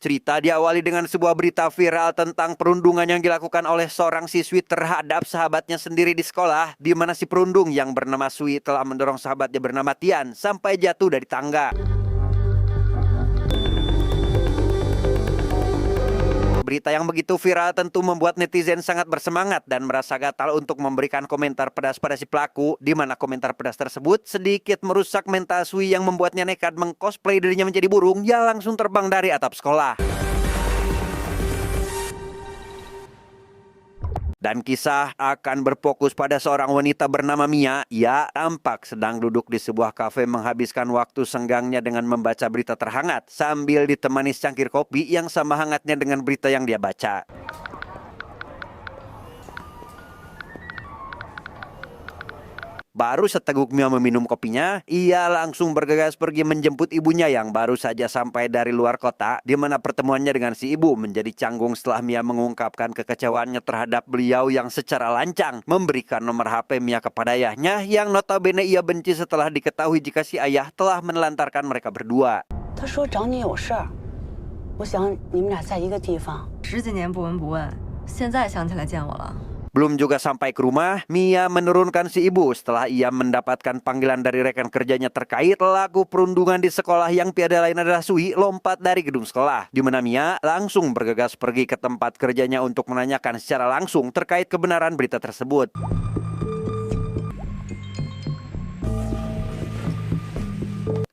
Cerita diawali dengan sebuah berita viral tentang perundungan yang dilakukan oleh seorang siswi terhadap sahabatnya sendiri di sekolah, di mana si perundung yang bernama Sui telah mendorong sahabatnya bernama Tian sampai jatuh dari tangga. Berita yang begitu viral tentu membuat netizen sangat bersemangat dan merasa gatal untuk memberikan komentar pedas pada si pelaku, di mana komentar pedas tersebut sedikit merusak mental Sui yang membuatnya nekat mengcosplay dirinya menjadi burung yang langsung terbang dari atap sekolah. Dan kisah akan berfokus pada seorang wanita bernama Mia. Ia tampak sedang duduk di sebuah kafe menghabiskan waktu senggangnya dengan membaca berita terhangat sambil ditemani secangkir kopi yang sama hangatnya dengan berita yang dia baca. Baru seteguk Mia meminum kopinya, ia langsung bergegas pergi menjemput ibunya yang baru saja sampai dari luar kota, di mana pertemuannya dengan si ibu menjadi canggung setelah Mia mengungkapkan kekecewaannya terhadap beliau yang secara lancang memberikan nomor HP Mia kepada ayahnya yang notabene ia benci setelah diketahui jika si ayah telah menelantarkan mereka berdua. 他说找你有事儿，我想你们俩在一个地方。10几年不闻不问，现在想起来见我了。 Belum juga sampai ke rumah, Mia menurunkan si ibu setelah ia mendapatkan panggilan dari rekan kerjanya terkait pelaku perundungan di sekolah yang tiada lain adalah Sui lompat dari gedung sekolah. Di mana Mia langsung bergegas pergi ke tempat kerjanya untuk menanyakan secara langsung terkait kebenaran berita tersebut.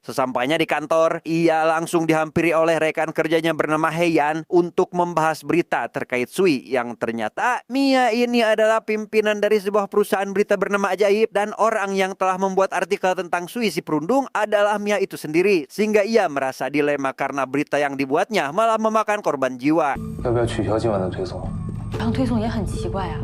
Sesampainya di kantor, ia langsung dihampiri oleh rekan kerjanya bernama Heian untuk membahas berita terkait Sui yang ternyata Mia ini adalah pimpinan dari sebuah perusahaan berita bernama Ajaib dan orang yang telah membuat artikel tentang Sui si perundung adalah Mia itu sendiri, sehingga ia merasa dilema karena berita yang dibuatnya malah memakan korban jiwa. 要不要取消今晚的推送？常推送也很奇怪啊，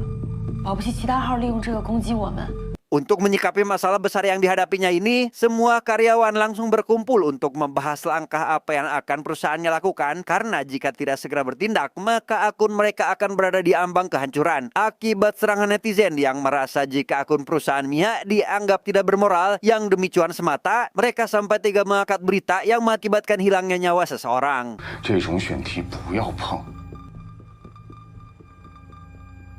保不齐其他号利用这个攻击我们。 Untuk menyikapi masalah besar yang dihadapinya ini, semua karyawan langsung berkumpul untuk membahas langkah apa yang akan perusahaannya lakukan karena jika tidak segera bertindak, maka akun mereka akan berada di ambang kehancuran akibat serangan netizen yang merasa jika akun perusahaan Mia dianggap tidak bermoral yang demi cuan semata, mereka sampai tega mengangkat berita yang mengakibatkan hilangnya nyawa seseorang. 这种选题不要碰。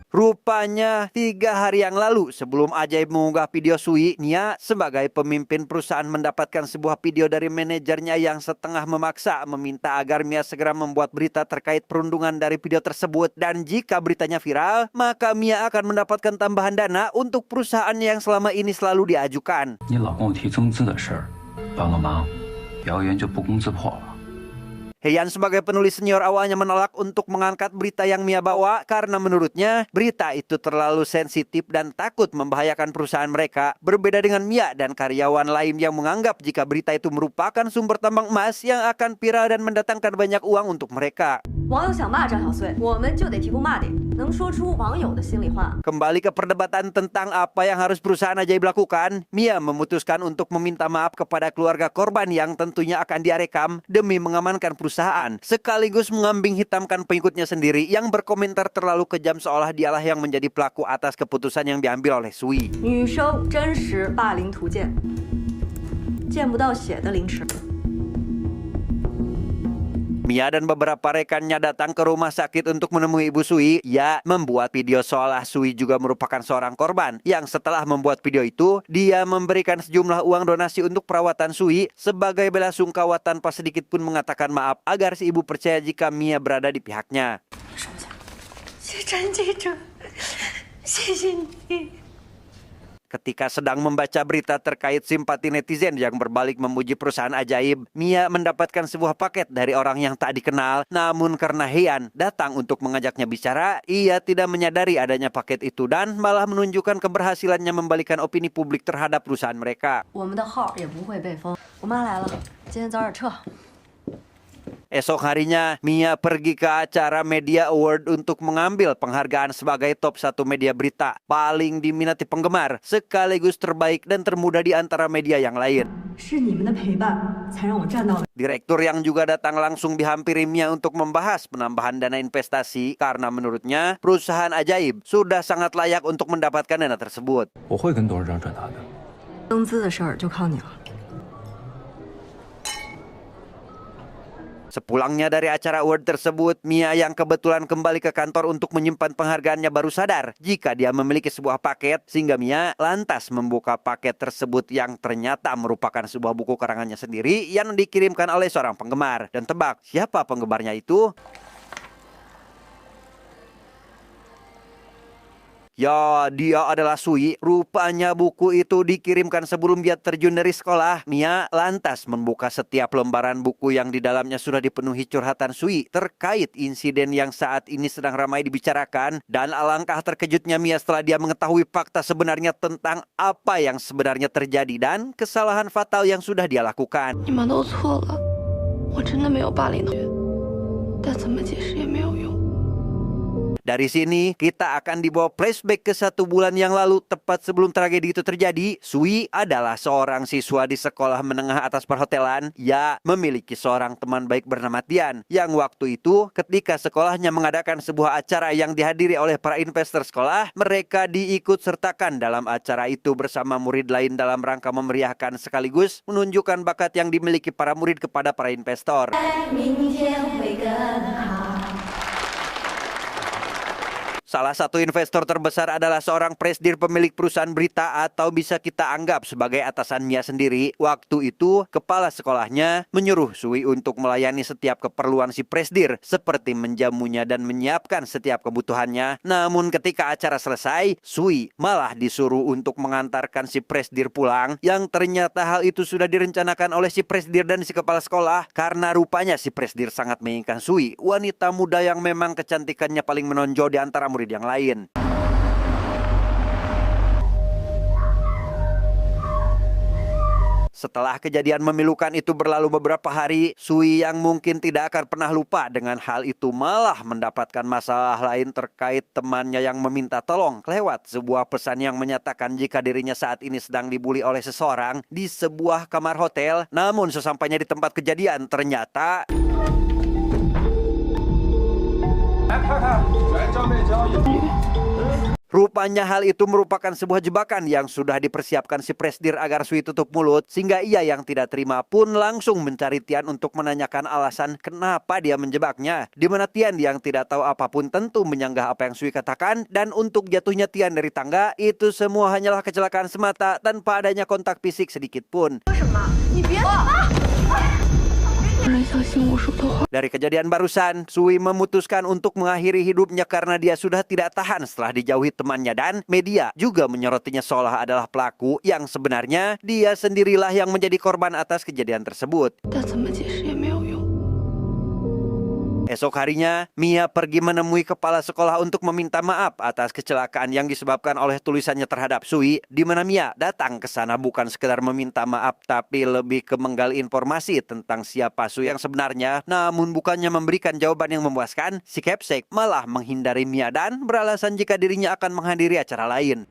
Rupanya 3 hari yang lalu sebelum Ajaib mengunggah video Sui, Mia sebagai pemimpin perusahaan mendapatkan sebuah video dari manajernya yang setengah memaksa meminta agar Mia segera membuat berita terkait perundungan dari video tersebut. Dan jika beritanya viral, maka Mia akan mendapatkan tambahan dana untuk perusahaannya yang selama ini selalu diajukan. 你老公提增资的事儿，帮个忙，谣言就不攻自破了。 Heian sebagai penulis senior awalnya menolak untuk mengangkat berita yang Mia bawa karena menurutnya berita itu terlalu sensitif dan takut membahayakan perusahaan mereka. Berbeda dengan Mia dan karyawan lain yang menganggap jika berita itu merupakan sumber tambang emas yang akan viral dan mendatangkan banyak uang untuk mereka. 网友想骂张小穗，我们就得提供骂点，能说出网友的心里话。 Kembali ke perdebatan tentang apa yang harus perusahaan Ajaib lakukan, Mia memutuskan untuk meminta maaf kepada keluarga korban yang tentunya akan dia rekam demi mengamankan perusahaan, sekaligus mengambing hitamkan pengikutnya sendiri yang berkomentar terlalu kejam seolah dialah yang menjadi pelaku atas keputusan yang diambil oleh Sui. 女生真实霸凌图鉴，见不到血的凌迟。 Mia dan beberapa rekannya datang ke rumah sakit untuk menemui Ibu Sui. Ia membuat video seolah Sui juga merupakan seorang korban. Yang setelah membuat video itu, dia memberikan sejumlah uang donasi untuk perawatan Sui sebagai bela sungkawa tanpa sedikit pun mengatakan maaf agar si ibu percaya jika Mia berada di pihaknya. 陈记者，谢谢你。 Ketika sedang membaca berita terkait simpati netizen yang berbalik memuji perusahaan Ajaib, Mia mendapatkan sebuah paket dari orang yang tak dikenal. Namun karena Heian datang untuk mengajaknya bicara, ia tidak menyadari adanya paket itu dan malah menunjukkan keberhasilannya membalikan opini publik terhadap perusahaan mereka. 我们的号也不会被封。我妈来了，今天早点撤。 Esok harinya, Mia pergi ke acara Media Award untuk mengambil penghargaan sebagai top 1 media berita paling diminati penggemar, sekaligus terbaik dan termuda di antara media yang lain. 是你们的陪伴，才让我站到了。 Direktur yang juga datang langsung dihampiri Mia untuk membahas penambahan dana investasi karena menurutnya perusahaan Ajaib sudah sangat layak untuk mendapatkan dana tersebut. 我会跟董事长转达的。增资的事儿就靠你了。Sepulangnya dari acara award tersebut, Mia yang kebetulan kembali ke kantor untuk menyimpan penghargaannya baru sadar jika dia memiliki sebuah paket, sehingga Mia lantas membuka paket tersebut yang ternyata merupakan sebuah buku karangannya sendiri yang dikirimkan oleh seorang penggemar. Dan tebak, siapa penggemarnya itu? Ya, dia adalah Sui. Rupanya buku itu dikirimkan sebelum dia terjun dari sekolah. Mia lantas membuka setiap lembaran buku yang di dalamnya sudah dipenuhi curhatan Sui terkait insiden yang saat ini sedang ramai dibicarakan. Dan alangkah terkejutnya Mia setelah dia mengetahui fakta sebenarnya tentang apa yang sebenarnya terjadi dan kesalahan fatal yang sudah dia lakukan. 你们都错了，我真的没有霸凌同学，但怎么解释也没有用。 Dari sini, kita akan dibawa flashback ke 1 bulan yang lalu, tepat sebelum tragedi itu terjadi. Sui adalah seorang siswa di sekolah menengah atas perhotelan. Ia memiliki seorang teman baik bernama Tian, yang waktu itu ketika sekolahnya mengadakan sebuah acara yang dihadiri oleh para investor sekolah, mereka diikut sertakan dalam acara itu bersama murid lain dalam rangka memeriahkan sekaligus menunjukkan bakat yang dimiliki para murid kepada para investor. Salah satu investor terbesar adalah seorang presidir pemilik perusahaan berita atau bisa kita anggap sebagai atasan Mia sendiri. Waktu itu, kepala sekolahnya menyuruh Sui untuk melayani setiap keperluan si presidir, seperti menjamunya dan menyiapkan setiap kebutuhannya. Namun ketika acara selesai, Sui malah disuruh untuk mengantarkan si presidir pulang, yang ternyata hal itu sudah direncanakan oleh si presidir dan si kepala sekolah. Karena rupanya si presidir sangat menginginkan Sui, wanita muda yang memang kecantikannya paling menonjol di antara murid yang lain. Setelah kejadian memilukan itu berlalu beberapa hari, Sui yang mungkin tidak akan pernah lupa dengan hal itu malah mendapatkan masalah lain terkait temannya yang meminta tolong lewat sebuah pesan yang menyatakan jika dirinya saat ini sedang dibully oleh seseorang di sebuah kamar hotel. Namun sesampainya di tempat kejadian ternyata rupanya hal itu merupakan sebuah jebakan yang sudah dipersiapkan si presidir agar Sui tutup mulut, sehingga ia yang tidak terima pun langsung mencari Tian untuk menanyakan alasan kenapa dia menjebaknya. Di mana Tian yang tidak tahu apapun tentu menyanggah apa yang Sui katakan, dan untuk jatuhnya Tian dari tangga itu semua hanyalah kecelakaan semata tanpa adanya kontak fisik sedikit pun. Dari kejadian barusan, Sui memutuskan untuk mengakhiri hidupnya karena dia sudah tidak tahan setelah dijauhi temannya, dan media juga menyorotinya seolah adalah pelaku yang sebenarnya dia sendirilah yang menjadi korban atas kejadian tersebut. Esok harinya, Mia pergi menemui kepala sekolah untuk meminta maaf atas kecelakaan yang disebabkan oleh tulisannya terhadap Sui, di mana Mia datang ke sana bukan sekedar meminta maaf, tapi lebih ke menggali informasi tentang siapa Sui yang sebenarnya. Namun bukannya memberikan jawaban yang memuaskan, si Capsek malah menghindari Mia dan beralasan jika dirinya akan menghadiri acara lain.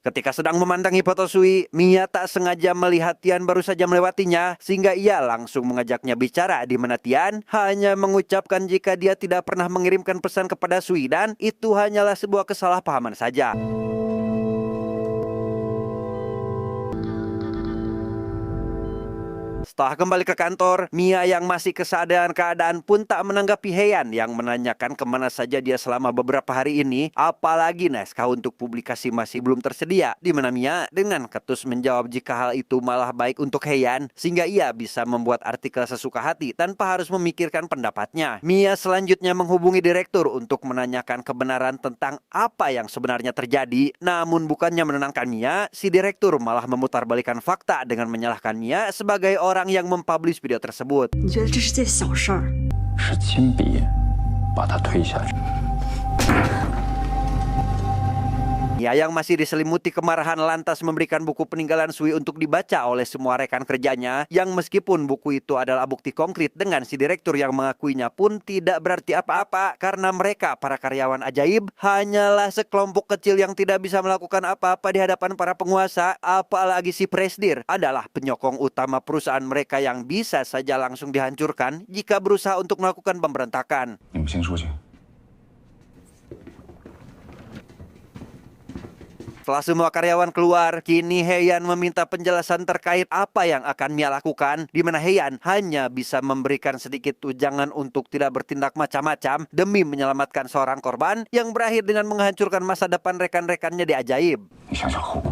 Ketika sedang memandangi foto Sui, Mia tak sengaja melihat Tian baru saja melewatinya, sehingga ia langsung mengajaknya bicara, di mana Tian hanya mengucapkan jika dia tidak pernah mengirimkan pesan kepada Sui dan itu hanyalah sebuah kesalahpahaman saja. Setelah kembali ke kantor, Mia yang masih kesadaran keadaan pun tak menanggapi Heian yang menanyakan kemana saja dia selama beberapa hari ini, apalagi naskah untuk publikasi masih belum tersedia, di mana Mia dengan ketus menjawab jika hal itu malah baik untuk Heian, sehingga ia bisa membuat artikel sesuka hati tanpa harus memikirkan pendapatnya. Mia selanjutnya menghubungi direktur untuk menanyakan kebenaran tentang apa yang sebenarnya terjadi, namun bukannya menenangkan Mia, si direktur malah memutarbalikan fakta dengan menyalahkan Mia sebagai orang yang mempublish video tersebut. 你觉得这是件小事儿？是亲笔把他推下去。 Mia yang masih diselimuti kemarahan lantas memberikan buku peninggalan Sui untuk dibaca oleh semua rekan kerjanya, yang meskipun buku itu adalah bukti konkret dengan si direktur yang mengakuinya pun tidak berarti apa-apa karena mereka para karyawan ajaib hanyalah sekelompok kecil yang tidak bisa melakukan apa-apa di hadapan para penguasa, apalagi si presidir adalah penyokong utama perusahaan mereka yang bisa saja langsung dihancurkan jika berusaha untuk melakukan pemberontakan. 你们先出去。Setelah semua karyawan keluar, kini Heian meminta penjelasan terkait apa yang akan Mia lakukan, di mana Heian hanya bisa memberikan sedikit ujangan untuk tidak bertindak macam-macam demi menyelamatkan seorang korban yang berakhir dengan menghancurkan masa depan rekan-rekannya di Ajaib. 你想想后果。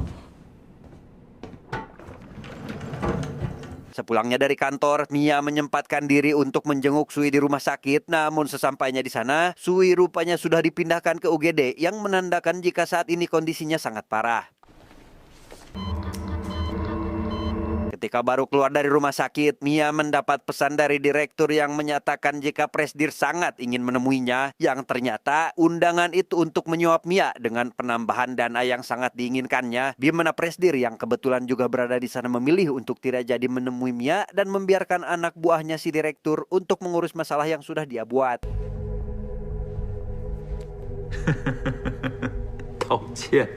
Sepulangnya dari kantor, Mia menyempatkan diri untuk menjenguk Sui di rumah sakit. Namun sesampainya di sana, Sui rupanya sudah dipindahkan ke UGD yang menandakan jika saat ini kondisinya sangat parah. Ketika baru keluar dari rumah sakit, Mia mendapat pesan dari direktur yang menyatakan jika Presdir sangat ingin menemuinya, yang ternyata undangan itu untuk menyuap Mia dengan penambahan dana yang sangat diinginkannya, di mana Presdir yang kebetulan juga berada di sana memilih untuk tidak jadi menemui Mia dan membiarkan anak buahnya si direktur untuk mengurus masalah yang sudah dia buat. 道歉。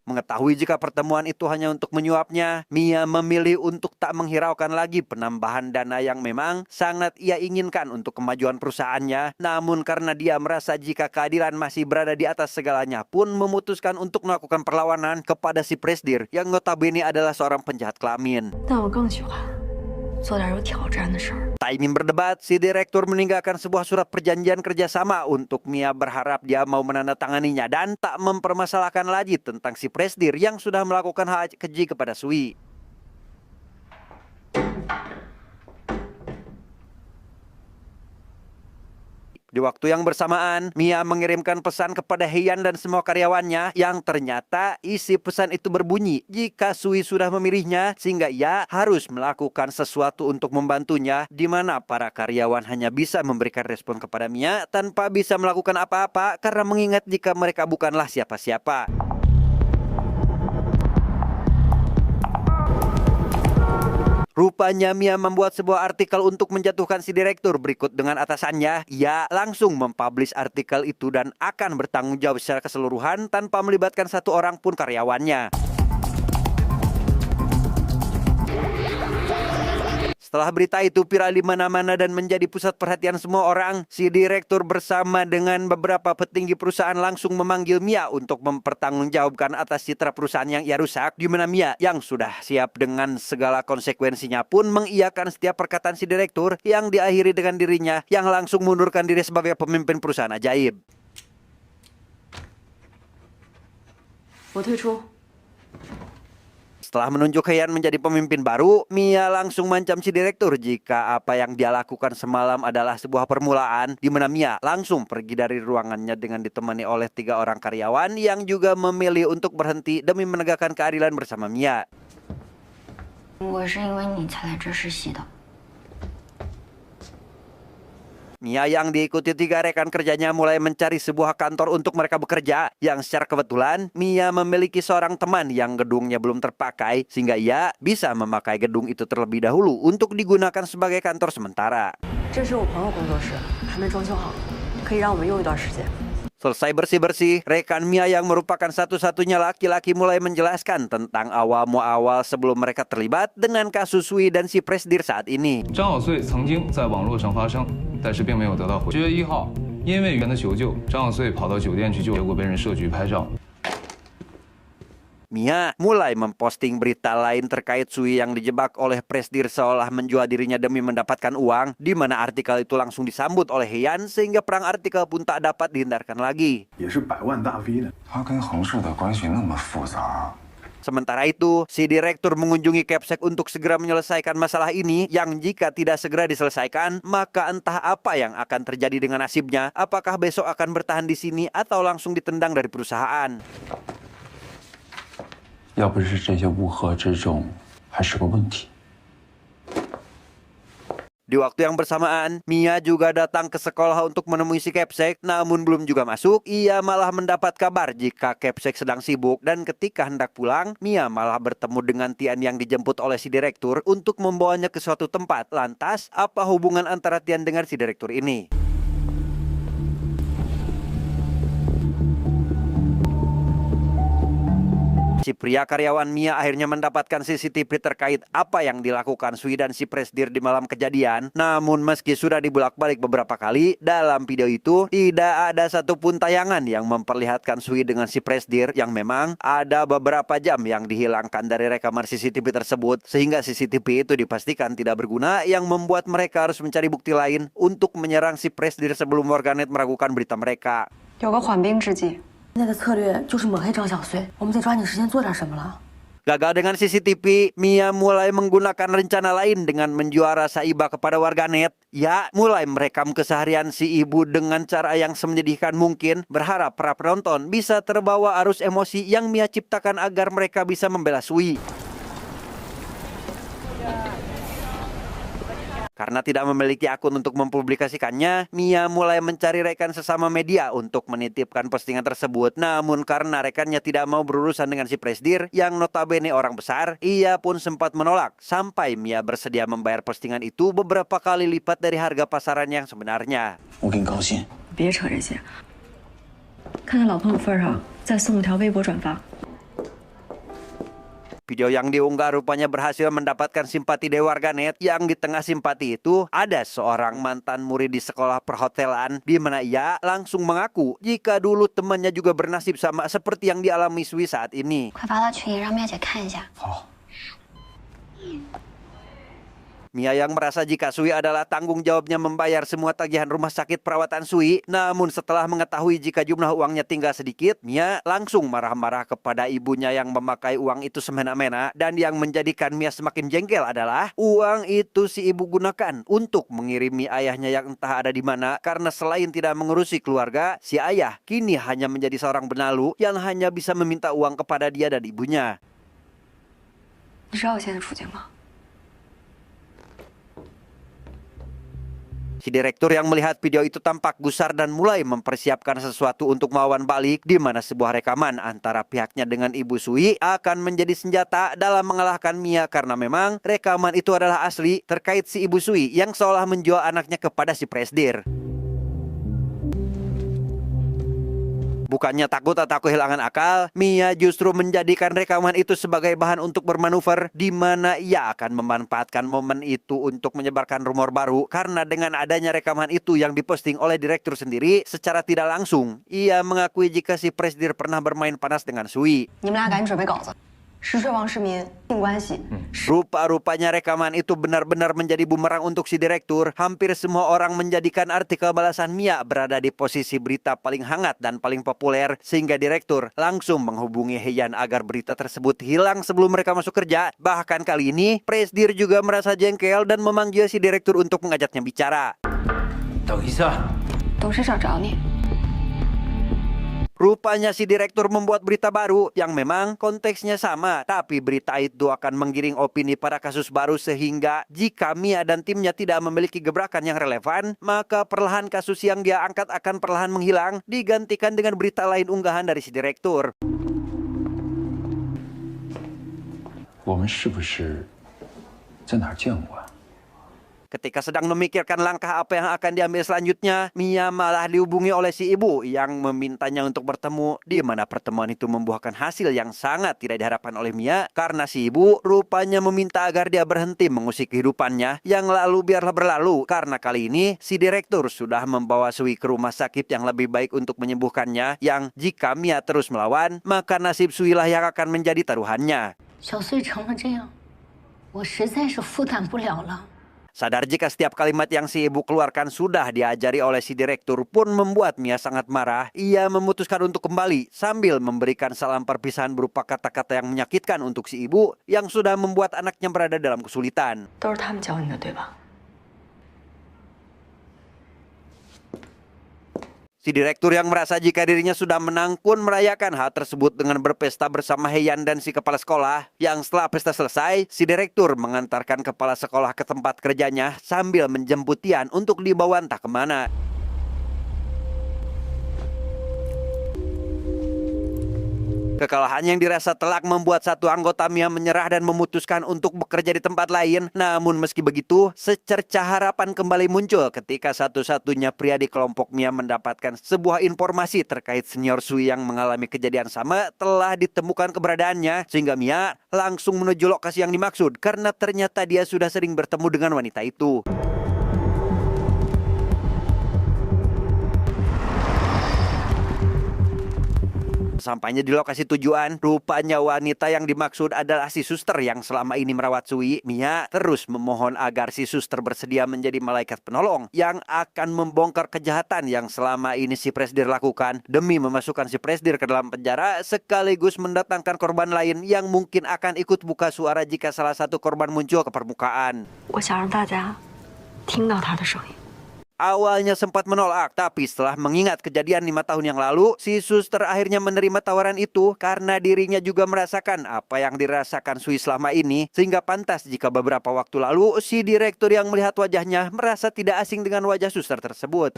Mengetahui jika pertemuan itu hanya untuk menyuapnya, Mia memilih untuk tak menghiraukan lagi penambahan dana yang memang sangat ia inginkan untuk kemajuan perusahaannya. Namun karena dia merasa jika keadilan masih berada di atas segalanya pun memutuskan untuk melakukan perlawanan kepada si Presdir yang notabene adalah seorang penjahat kelamin. 但我更喜欢做点有挑战的事儿。 Tak ingin berdebat, si direktur meninggalkan sebuah surat perjanjian kerjasama untuk Mia berharap dia mau menandatanganinya dan tak mempermasalahkan lagi tentang si Presdir yang sudah melakukan hal keji kepada Sui. Di waktu yang bersamaan, Mia mengirimkan pesan kepada Heian dan semua karyawannya yang ternyata isi pesan itu berbunyi jika Sui sudah memilihnya sehingga ia harus melakukan sesuatu untuk membantunya, di mana para karyawan hanya bisa memberikan respon kepada Mia tanpa bisa melakukan apa-apa karena mengingat jika mereka bukanlah siapa-siapa. Rupanya Mia membuat sebuah artikel untuk menjatuhkan si direktur. Berikut dengan atasannya, ia langsung mempublish artikel itu dan akan bertanggung jawab secara keseluruhan tanpa melibatkan satu orang pun karyawannya. Setelah berita itu viral di mana-mana dan menjadi pusat perhatian semua orang, si direktur bersama dengan beberapa petinggi perusahaan langsung memanggil Mia untuk mempertanggungjawabkan atas citra perusahaan yang ia rusak, di mana Mia yang sudah siap dengan segala konsekuensinya pun mengiyakan setiap perkataan si direktur yang diakhiri dengan dirinya yang langsung mundurkan diri sebagai pemimpin perusahaan Ajaib. 我退出。 Setelah menunjuk Heian menjadi pemimpin baru, Mia langsung mengancam si direktur jika apa yang dia lakukan semalam adalah sebuah permulaan, di mana Mia langsung pergi dari ruangannya dengan ditemani oleh 3 orang karyawan yang juga memilih untuk berhenti demi menegakkan keadilan bersama Mia. 我是因为你才来这实习的。 Mia yang diikuti 3 rekan kerjanya mulai mencari sebuah kantor untuk mereka bekerja, yang secara kebetulan Mia memiliki seorang teman yang gedungnya belum terpakai sehingga ia bisa memakai gedung itu terlebih dahulu untuk digunakan sebagai kantor sementara. 这是我朋友工作室，还没装修好，可以让我们用一段时间。 Selesai bersih-bersih, rekan Mia yang merupakan satu-satunya laki-laki mulai menjelaskan tentang awal-muawal sebelum mereka terlibat dengan kasus Sui dan si Presdir saat ini. 张小穗曾经在网络上发声，但是并没有得到回。10月1号，因为员的求救，张小穗跑到酒店去救，结果被人设局拍照。 Mia mulai memposting berita lain terkait Sui yang dijebak oleh Presdir seolah menjual dirinya demi mendapatkan uang, di mana artikel itu langsung disambut oleh Heian sehingga perang artikel pun tak dapat dihindarkan lagi. 也是百万大 V 呢。他跟恒氏的关系那么复杂。 Sementara itu, si direktur mengunjungi Capsek untuk segera menyelesaikan masalah ini yang jika tidak segera diselesaikan, maka entah apa yang akan terjadi dengan nasibnya, apakah besok akan bertahan di sini atau langsung ditendang dari perusahaan. 要不是这些乌合之众，还是个问题。 Di waktu yang bersamaan, Mia juga datang ke sekolah untuk menemui si Capsek, namun belum juga masuk, ia malah mendapat kabar jika Capsek sedang sibuk dan ketika hendak pulang, Mia malah bertemu dengan Tian yang dijemput oleh si direktur untuk membawanya ke suatu tempat. Lantas, apa hubungan antara Tian dengan si direktur ini? Si pria karyawan Mia akhirnya mendapatkan CCTV terkait apa yang dilakukan Sui dan si Presdir di malam kejadian. Namun meski sudah dibolak-balik beberapa kali, dalam video itu tidak ada satupun tayangan yang memperlihatkan Sui dengan si Presdir, yang memang ada beberapa jam yang dihilangkan dari rekaman CCTV tersebut, sehingga CCTV itu dipastikan tidak berguna, yang membuat mereka harus mencari bukti lain untuk menyerang si Presdir sebelum warganet meragukan berita mereka. 有个缓兵之计。 现在的策略就是抹黑张小穗，我们得抓紧时间做点什么了。 Gagal dengan CCTV, Mia mulai menggunakan rencana lain dengan menjual rasa iba kepada warganet. Ya, mulai merekam keseharian si ibu dengan cara yang semenyedihkan mungkin, berharap para penonton bisa terbawa arus emosi yang Mia ciptakan agar mereka bisa membela Sui. Karena tidak memiliki akun untuk mempublikasikannya, Mia mulai mencari rekan sesama media untuk menitipkan postingan tersebut. Namun karena rekannya tidak mau berurusan dengan si Presdir yang notabene orang besar, ia pun sempat menolak sampai Mia bersedia membayar postingan itu beberapa kali lipat dari harga pasaran yang sebenarnya. 我给你高兴。别扯这些，看在老朋友份上，再送条微博转发。 Video yang diunggah rupanya berhasil mendapatkan simpati dari warganet, yang di tengah simpati itu ada seorang mantan murid di sekolah perhotelan, di mana ia langsung mengaku jika dulu temannya juga bernasib sama seperti yang dialami Sui saat ini. 快发到群里让妙姐看一下。 Mia yang merasa jika Sui adalah tanggung jawabnya membayar semua tagihan rumah sakit perawatan Sui. Namun setelah mengetahui jika jumlah uangnya tinggal sedikit, Mia langsung marah-marah kepada ibunya yang memakai uang itu semena-mena. Dan yang menjadikan Mia semakin jengkel adalah uang itu si ibu gunakan untuk mengirimi ayahnya yang entah ada di mana. Karena selain tidak mengurusi keluarga, si ayah kini hanya menjadi seorang benalu yang hanya bisa meminta uang kepada dia dan ibunya. 你知道我现在处境吗？ Si direktur yang melihat video itu tampak gusar dan mulai mempersiapkan sesuatu untuk melawan balik, di mana sebuah rekaman antara pihaknya dengan ibu Sui akan menjadi senjata dalam mengalahkan Mia, karena memang rekaman itu adalah asli terkait si ibu Sui yang seolah menjual anaknya kepada si Presdir. Bukannya takut atau kehilangan akal, Mia justru menjadikan rekaman itu sebagai bahan untuk bermanuver, di mana ia akan memanfaatkan momen itu untuk menyebarkan rumor baru. Karena dengan adanya rekaman itu yang diposting oleh direktur sendiri, secara tidak langsung ia mengakui jika si Presdir pernah bermain panas dengan Sui. 你们俩赶紧准备稿子。实税王世民性关系。 Rupa-rupanya rekaman itu benar-benar menjadi bumerang untuk si direktur. Hampir semua orang menjadikan artikel balasan Mia berada di posisi berita paling hangat dan paling populer, sehingga direktur langsung menghubungi Heian agar berita tersebut hilang sebelum mereka masuk kerja. Bahkan kali ini Presdir juga merasa jengkel dan memanggil si direktur untuk mengajaknya bicara. 等一下，董事长找你。 Rupanya si direktur membuat berita baru yang memang konteksnya sama, tapi berita itu akan menggiring opini pada kasus baru, sehingga jika Mia dan timnya tidak memiliki gebrakan yang relevan, maka perlahan kasus yang dia angkat akan perlahan menghilang, digantikan dengan berita lain unggahan dari si direktur. 我们是不是在哪儿见过啊？ Ketika sedang memikirkan langkah apa yang akan diambil selanjutnya, Mia malah dihubungi oleh si ibu yang memintanya untuk bertemu, di mana pertemuan itu membuahkan hasil yang sangat tidak diharapkan oleh Mia, karena si ibu rupanya meminta agar dia berhenti mengusik kehidupannya yang lalu biarlah berlalu, karena kali ini si direktur sudah membawa Sui ke rumah sakit yang lebih baik untuk menyembuhkannya, yang jika Mia terus melawan, maka nasib Sui lah yang akan menjadi taruhannya. 小穗成了这样，我实在是负担不了了。 Sadar jika setiap kalimat yang si ibu keluarkan sudah diajari oleh si direktur pun membuat Mia sangat marah. Ia memutuskan untuk kembali sambil memberikan salam perpisahan berupa kata-kata yang menyakitkan untuk si ibu yang sudah membuat anaknya berada dalam kesulitan. 都是他们教你的，对吧？ Si direktur yang merasa jika dirinya sudah menang pun merayakan hal tersebut dengan berpesta bersama Heian dan si kepala sekolah. Yang setelah pesta selesai, si direktur mengantarkan kepala sekolah ke tempat kerjanya sambil menjemput Tian untuk dibawa entah kemana. Kekalahan yang dirasa telak membuat satu anggota Mia menyerah dan memutuskan untuk bekerja di tempat lain. Namun meski begitu, secercah harapan kembali muncul ketika satu-satunya pria di kelompok Mia mendapatkan sebuah informasi terkait senior Sui yang mengalami kejadian sama telah ditemukan keberadaannya. Sehingga Mia langsung menuju lokasi yang dimaksud karena ternyata dia sudah sering bertemu dengan wanita itu. Sampainya di lokasi tujuan, rupanya wanita yang dimaksud adalah si suster yang selama ini merawat Sui. Mia terus memohon agar si suster bersedia menjadi malaikat penolong yang akan membongkar kejahatan yang selama ini si Presdir lakukan demi memasukkan si Presdir ke dalam penjara sekaligus mendatangkan korban lain yang mungkin akan ikut buka suara jika salah satu korban muncul ke permukaan. 我想让大家听到他的声音。 Awalnya sempat menolak, tapi setelah mengingat kejadian 5 tahun yang lalu, si suster akhirnya menerima tawaran itu karena dirinya juga merasakan apa yang dirasakan Sui selama ini. Sehingga pantas jika beberapa waktu lalu, si direktur yang melihat wajahnya merasa tidak asing dengan wajah suster tersebut.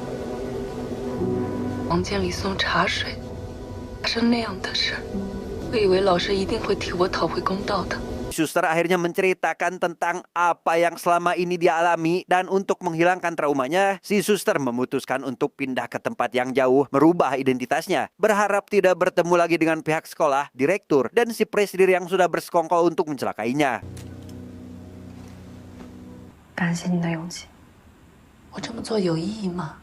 房间里送茶水，发生那样的事，我以为老师一定会替我讨回公道的。 Suster akhirnya menceritakan tentang apa yang selama ini dia alami dan untuk menghilangkan traumanya, si suster memutuskan untuk pindah ke tempat yang jauh, merubah identitasnya, berharap tidak bertemu lagi dengan pihak sekolah, direktur, dan si Presdir yang sudah bersekongkol untuk mencelakainya. 感谢你的勇气，我这么做有意义吗？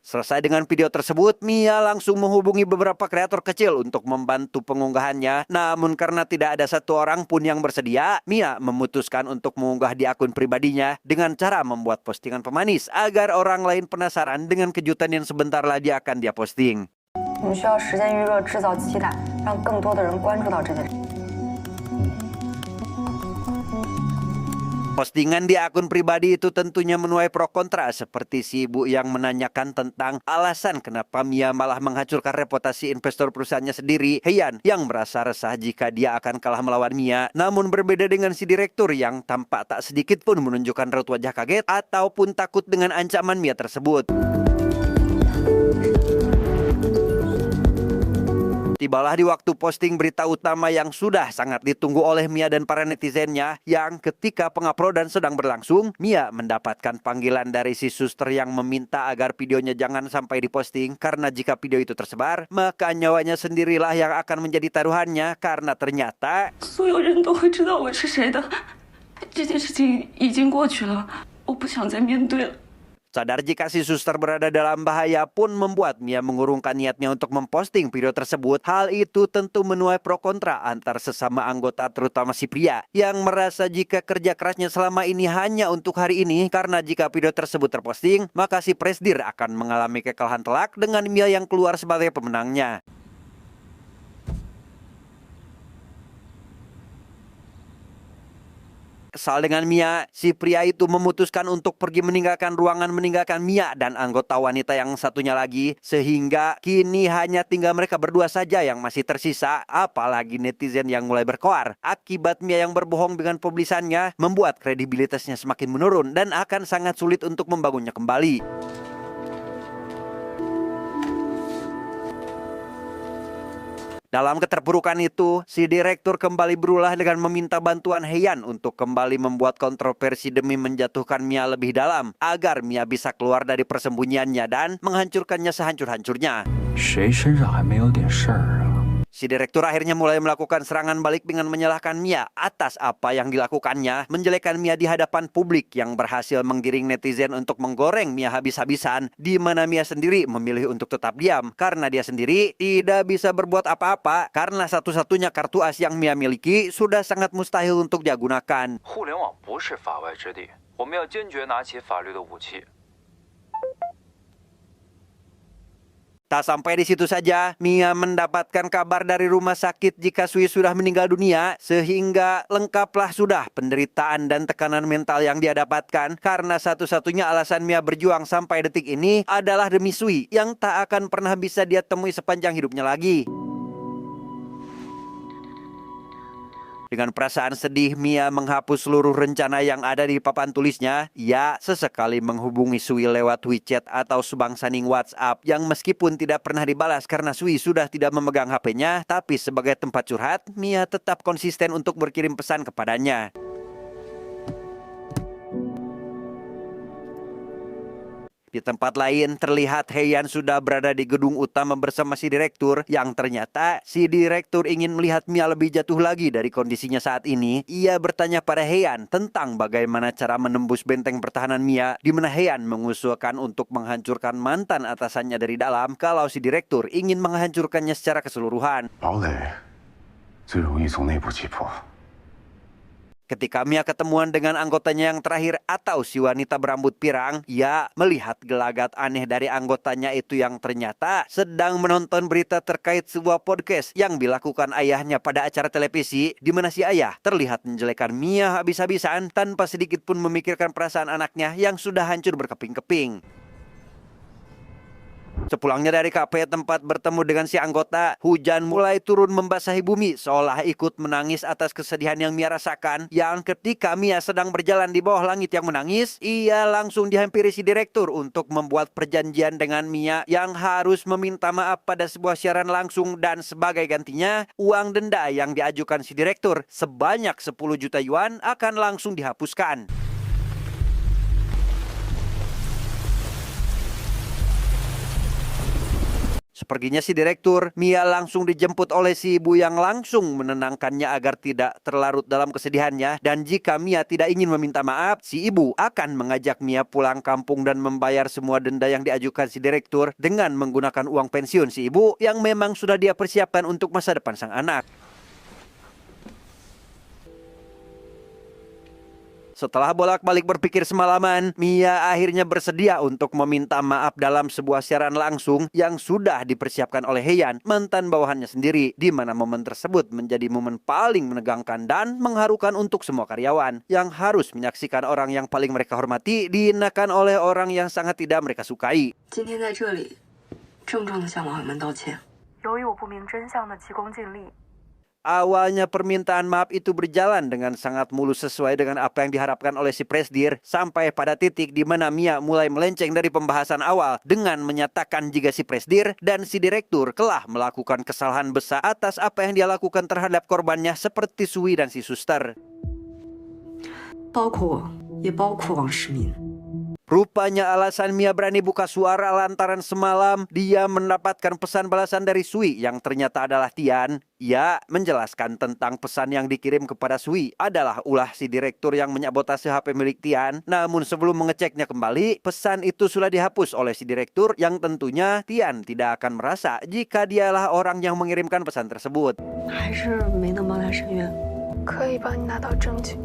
Selesai dengan video tersebut, Mia langsung menghubungi beberapa kreator kecil untuk membantu pengunggahannya. Namun karena tidak ada satu orang pun yang bersedia, Mia memutuskan untuk mengunggah di akun pribadinya dengan cara membuat postingan pemanis agar orang lain penasaran dengan kejutan yang sebentar lagi akan dia posting. 我们需要时间预热，制造期待，让更多的人关注到这件事。 Postingan di akun pribadi itu tentunya menuai pro kontra seperti si ibu yang menanyakan tentang alasan kenapa Mia malah menghancurkan reputasi investor perusahaannya sendiri, Heian, yang merasa resah jika dia akan kalah melawan Mia. Namun berbeda dengan si direktur yang tampak tak sedikit pun menunjukkan raut wajah kaget ataupun takut dengan ancaman Mia tersebut. Tibalah di waktu posting berita utama yang sudah sangat ditunggu oleh Mia dan para netizennya, yang ketika penguploadan sedang berlangsung, Mia mendapatkan panggilan dari si suster yang meminta agar videonya jangan sampai diposting karena jika video itu tersebar, maka nyawanya sendirilah yang akan menjadi taruhannya karena ternyata 所有人都会知道我是谁的。这件事情已经过去了，我不想再面对了。 sadar jika si suster berada dalam bahaya pun membuat Mia mengurungkan niatnya untuk memposting video tersebut. Hal itu tentu menuai pro kontra antar sesama anggota terutama si pria yang merasa jika kerja kerasnya selama ini hanya untuk hari ini karena jika video tersebut terposting maka si Presdir akan mengalami kekalahan telak dengan Mia yang keluar sebagai pemenangnya. Kesal dengan Mia, si pria itu memutuskan untuk pergi meninggalkan ruangan meninggalkan Mia dan anggota wanita yang satunya lagi. Sehingga kini hanya tinggal mereka berdua saja yang masih tersisa. Apalagi netizen yang mulai berkoar. Akibat Mia yang berbohong dengan publisannya membuat kredibilitasnya semakin menurun dan akan sangat sulit untuk membangunnya kembali. Dalam keterpurukan itu, si direktur kembali berulah dengan meminta bantuan Heian untuk kembali membuat kontroversi demi menjatuhkan Mia lebih dalam agar Mia bisa keluar dari persembunyiannya dan menghancurkannya sehancur-hancurnya. 谁身上还没有点事儿啊？ Si direktur akhirnya mulai melakukan serangan balik dengan menyalahkan Mia atas apa yang dilakukannya, menjelekkan Mia di hadapan publik yang berhasil menggiring netizen untuk menggoreng Mia habis-habisan, di mana Mia sendiri memilih untuk tetap diam karena dia sendiri tidak bisa berbuat apa-apa karena satu-satunya kartu as yang Mia miliki sudah sangat mustahil untuk dia gunakan. 互联网不是法外之地，我们要坚决拿起法律的武器。 Tak sampai di situ saja, Mia mendapatkan kabar dari rumah sakit jika Sui sudah meninggal dunia, sehingga lengkaplah sudah penderitaan dan tekanan mental yang dia dapatkan karena satu-satunya alasan Mia berjuang sampai detik ini adalah demi Sui yang tak akan pernah bisa dia temui sepanjang hidupnya lagi. Dengan perasaan sedih, Mia menghapus seluruh rencana yang ada di papan tulisnya. Ia sesekali menghubungi Sui lewat WeChat atau subangsaning WhatsApp yang meskipun tidak pernah dibalas karena Sui sudah tidak memegang HP-nya, tapi sebagai tempat curhat, Mia tetap konsisten untuk berkirim pesan kepadanya. Di tempat lain, terlihat Heian sudah berada di gedung utama bersama si direktur, yang ternyata si direktur ingin melihat Mia lebih jatuh lagi dari kondisinya saat ini. Ia bertanya pada Heian tentang bagaimana cara menembus benteng pertahanan Mia, di mana Heian mengusulkan untuk menghancurkan mantan atasannya dari dalam kalau si direktur ingin menghancurkannya secara keseluruhan. 堡垒最容易从内部击破。 Ketika Mia ketemuan dengan anggotanya yang terakhir atau si wanita berambut pirang, ia melihat gelagat aneh dari anggotanya itu yang ternyata sedang menonton berita terkait sebuah podcast yang dilakukan ayahnya pada acara televisi, di mana si ayah terlihat menjelekan Mia habis-habisan tanpa sedikit pun memikirkan perasaan anaknya yang sudah hancur berkeping-keping. Sepulangnya dari kafe tempat bertemu dengan si anggota, hujan mulai turun membasahi bumi seolah ikut menangis atas kesedihan yang Mia rasakan. Yang ketika Mia sedang berjalan di bawah langit yang menangis, ia langsung dihampiri si direktur untuk membuat perjanjian dengan Mia yang harus meminta maaf pada sebuah siaran langsung dan sebagai gantinya, uang denda yang diajukan si direktur sebanyak 10 juta yuan akan langsung dihapuskan. Seperginya si direktur, Mia langsung dijemput oleh si ibu yang langsung menenangkannya agar tidak terlarut dalam kesedihannya. Dan jika Mia tidak ingin meminta maaf, si ibu akan mengajak Mia pulang kampung dan membayar semua denda yang diajukan si direktur dengan menggunakan uang pensiun si ibu yang memang sudah dia persiapkan untuk masa depan sang anak. Setelah bolak-balik berpikir semalaman, Mia akhirnya bersedia untuk meminta maaf dalam sebuah siaran langsung yang sudah dipersiapkan oleh Heian, mantan bawahannya sendiri, di mana momen tersebut menjadi momen paling menegangkan dan mengharukan untuk semua karyawan yang harus menyaksikan orang yang paling mereka hormati dihinakan oleh orang yang sangat tidak mereka sukai. 今天在这里郑重地向网友们道歉。由于我不明真相的急功近利， Awalnya permintaan maaf itu berjalan dengan sangat mulus sesuai dengan apa yang diharapkan oleh si Presdir, sampai pada titik di mana Mia mulai melenceng dari pembahasan awal dengan menyatakan jika si Presdir dan si direktur telah melakukan kesalahan besar atas apa yang dia lakukan terhadap korbannya seperti Sui dan si suster. 包括我，也包括王世民。 Rupanya alasan Mia berani buka suara lantaran semalam dia mendapatkan pesan balasan dari Sui yang ternyata adalah Tian. Ia menjelaskan tentang pesan yang dikirim kepada Sui adalah ulah si direktur yang menyabotase HP milik Tian. Namun sebelum mengeceknya kembali, pesan itu sudah dihapus oleh si direktur yang tentunya Tian tidak akan merasa jika dialah orang yang mengirimkan pesan tersebut. 还是没能帮他申冤。可以帮你拿到证据。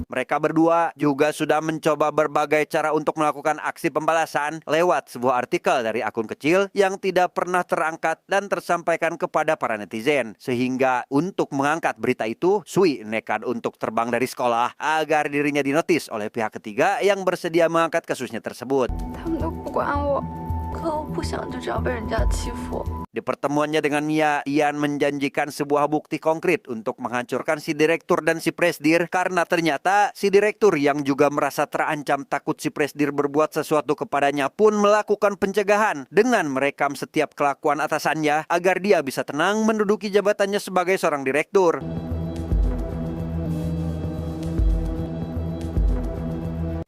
Mereka berdua juga sudah mencoba berbagai cara untuk melakukan aksi pembalasan lewat sebuah artikel dari akun kecil yang tidak pernah terangkat dan tersampaikan kepada para netizen. Sehingga untuk mengangkat berita itu, Sui nekat untuk terbang dari sekolah agar dirinya dinotis oleh pihak ketiga yang bersedia mengangkat kasusnya tersebut. 他们都不管我，可我不想就这样被人家欺负。 Di pertemuannya dengan Mia, Ian menjanjikan sebuah bukti konkret untuk menghancurkan si direktur dan si Presdir karena ternyata si direktur yang juga merasa terancam takut si Presdir berbuat sesuatu kepadanya pun melakukan pencegahan dengan merekam setiap kelakuan atasannya agar dia bisa tenang menduduki jabatannya sebagai seorang direktur.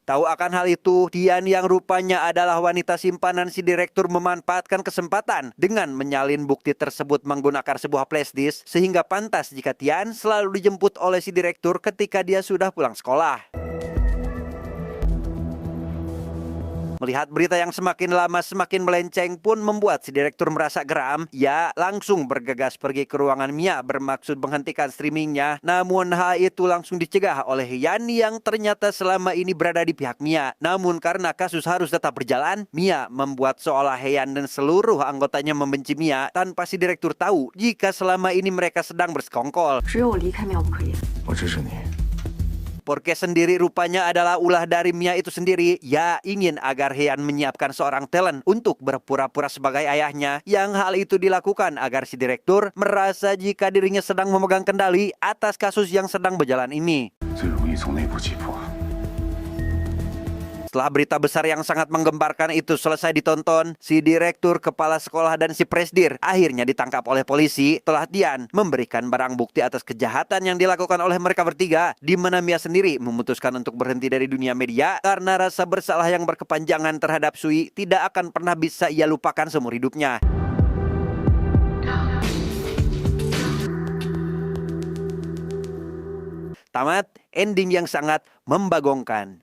Tahu akan hal itu, Tian yang rupanya adalah wanita simpanan si direktur memanfaatkan kesempatan dengan menyalin bukti tersebut menggunakan sebuah flash disk sehingga pantas jika Tian selalu dijemput oleh si direktur ketika dia sudah pulang sekolah. Melihat berita yang semakin lama semakin melenceng pun membuat si direktur merasa geram. Ia langsung bergegas pergi ke ruangan Mia bermaksud menghentikan streamingnya. Namun hal itu langsung dicegah oleh Yan yang ternyata selama ini berada di pihak Mia. Namun karena kasus harus tetap berjalan, Mia membuat seolah Heian dan seluruh anggotanya membenci Mia tanpa si direktur tahu jika selama ini mereka sedang bersekongkol. 只有我离开苗不可言。我支持你。Porke sendiri rupanya adalah ulah dari Mia itu sendiri. Ya ingin agar Heian menyiapkan seorang talent untuk berpura-pura sebagai ayahnya. Yang hal itu dilakukan agar si direktur merasa jika dirinya sedang memegang kendali atas kasus yang sedang berjalan ini. 最容易从内部击破。 Setelah berita besar yang sangat menggemparkan itu selesai ditonton, si direktur, kepala sekolah, dan si presdir akhirnya ditangkap oleh polisi setelah Tian memberikan barang bukti atas kejahatan yang dilakukan oleh mereka bertiga, di mana Mia sendiri memutuskan untuk berhenti dari dunia media karena rasa bersalah yang berkepanjangan terhadap Sui tidak akan pernah bisa ia lupakan seumur hidupnya. Tamat ending yang sangat membagongkan.